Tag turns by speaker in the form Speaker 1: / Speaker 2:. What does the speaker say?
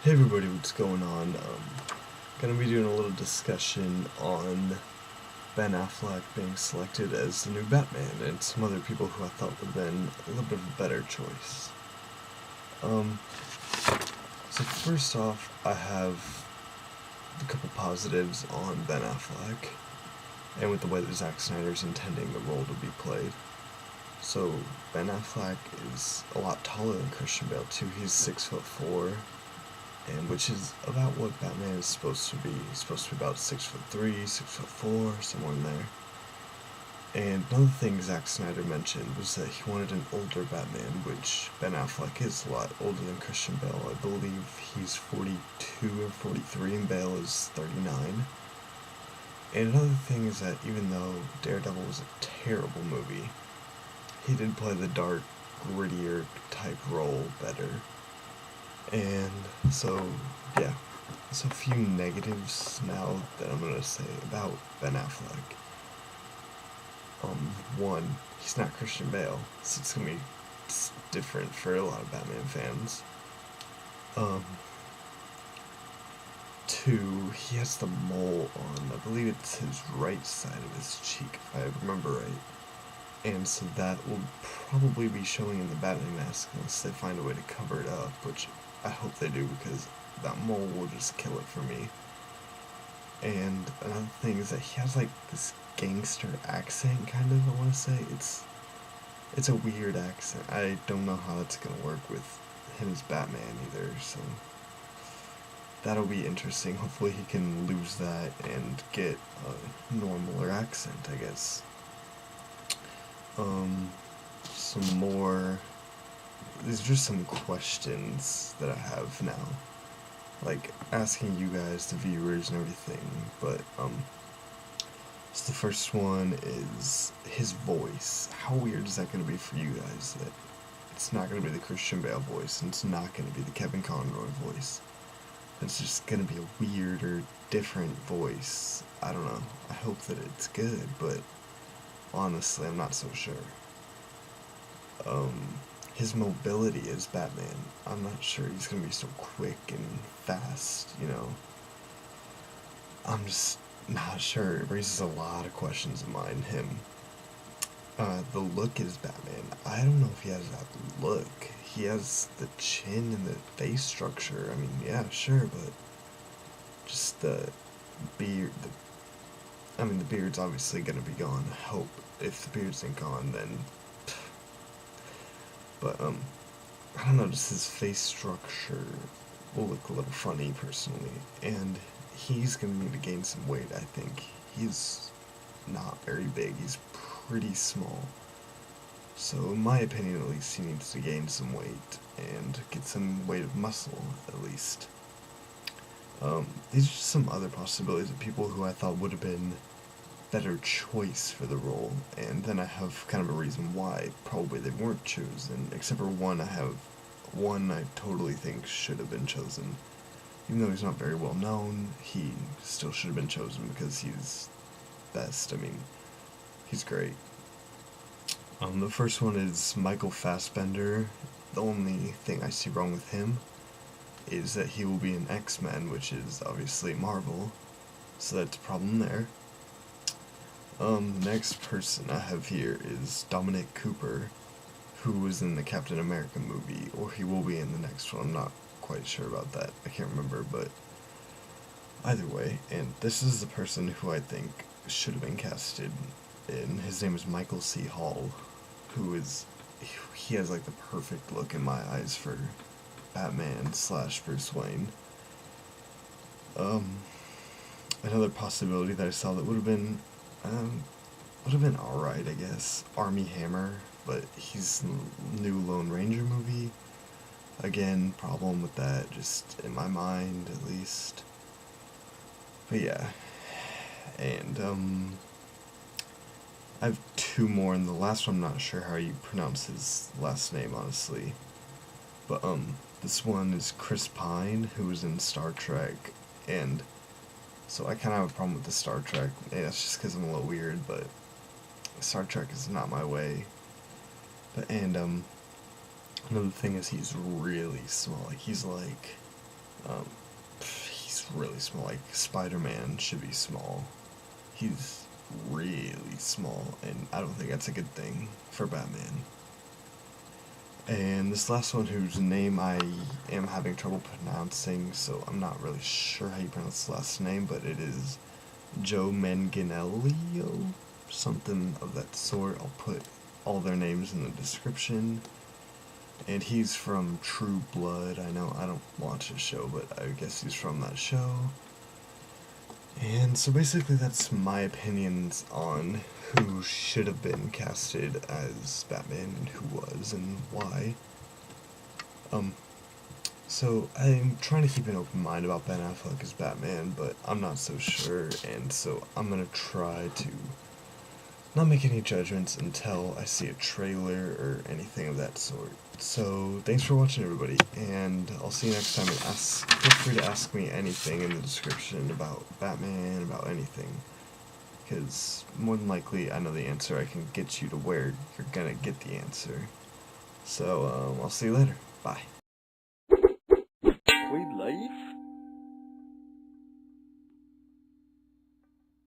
Speaker 1: Hey everybody, what's going on? Gonna be doing a little discussion on Ben Affleck being selected as the new Batman and some other people who I thought would have been a little bit of a better choice. Um, so first off, I have a couple positives on Ben Affleck and with the way that Zack Snyder's intending the role to be played. So Ben Affleck is a lot taller than Christian Bale too. He's 6'4", and which is about what Batman is supposed to be. He's supposed to be about 6'3", 6'4", somewhere in there. And another thing Zack Snyder mentioned was that he wanted an older Batman, which Ben Affleck is a lot older than Christian Bale. I believe he's 42 or 43 and Bale is 39. And another thing is that even though Daredevil was a terrible movie, he did play the dark, grittier type role better. And so, yeah, there's a few negatives now that I'm gonna say about Ben Affleck. One, he's not Christian Bale, so it's gonna be different for a lot of Batman fans. Two, he has the mole on, I believe it's his right side of his cheek, if I remember right. And so that will probably be showing in the Batman mask unless they find a way to cover it up, which I hope they do because that mole will just kill it for me. And another thing is that he has like this gangster accent, kind of, I want to say. It's a weird accent. I don't know how that's going to work with him as Batman either, so that'll be interesting. Hopefully he can lose that and get a normaler accent, I guess. Some more. These are just some questions that I have now. Like, asking you guys, the viewers and everything, but, so the first one is his voice. How weird is that going to be for you guys that it's not going to be the Christian Bale voice and it's not going to be the Kevin Conroy voice? It's just going to be a weird or different voice. I don't know. I hope that it's good, but honestly, I'm not so sure. His mobility as Batman, I'm not sure he's gonna be so quick and fast, you know. I'm just not sure. It raises a lot of questions in mind, him. The look is Batman. I don't know if he has that look. He has the chin and the face structure. I mean, yeah, sure, but just the beard, the beard's obviously gonna be gone. I hope if the beard isn't gone, then. But I don't know. Just his face structure will look a little funny, personally, and he's gonna need to gain some weight. I think he's not very big. He's pretty small. So, in my opinion, at least, he needs to gain some weight and get some weight of muscle, at least. These are just some other possibilities of people who I thought would have been better choice for the role, and then I have kind of a reason why probably they weren't chosen, except for one. I totally think should have been chosen. Even though he's not very well known, he still should have been chosen because he's best. I mean, he's great. The first one is Michael Fassbender. The only thing I see wrong with him is that he will be in X-Men, which is obviously Marvel, so that's a problem there. Next person I have here is Dominic Cooper, who was in the Captain America movie, or he will be in the next one. I'm not quite sure about that. I can't remember, but either way, and this is the person who I think should have been casted in. His name is Michael C. Hall, he has like the perfect look in my eyes for Batman / Bruce Wayne. Another possibility that I saw that would have been alright, I guess. Armie Hammer, but he's new Lone Ranger movie. Again, problem with that, just in my mind, at least. But yeah, and I have two more, and the last one I'm not sure how you pronounce his last name, honestly. But this one is Chris Pine, who was in Star Trek, and so I kind of have a problem with the Star Trek. Maybe that's just because I'm a little weird, but Star Trek is not my way. And another thing is he's really small. Like, he's like He's really small. Like, Spider-Man should be small. He's really small, and I don't think that's a good thing for Batman. And this last one, whose name I am having trouble pronouncing, so I'm not really sure how you pronounce the last name, but it is Joe Manganiello, something of that sort. I'll put all their names in the description. And he's from True Blood. I know I don't watch his show, but I guess he's from that show. And so basically that's my opinions on who should have been casted as Batman and who was and why. So I'm trying to keep an open mind about Ben Affleck as Batman, but I'm not so sure, and so I'm gonna try to not make any judgments until I see a trailer or anything of that sort. So thanks for watching, everybody, and I'll see you next time. And feel free to ask me anything in the description about Batman, about anything, because more than likely I know the answer. I can get you to where you're gonna get the answer. So I'll see you later. Bye.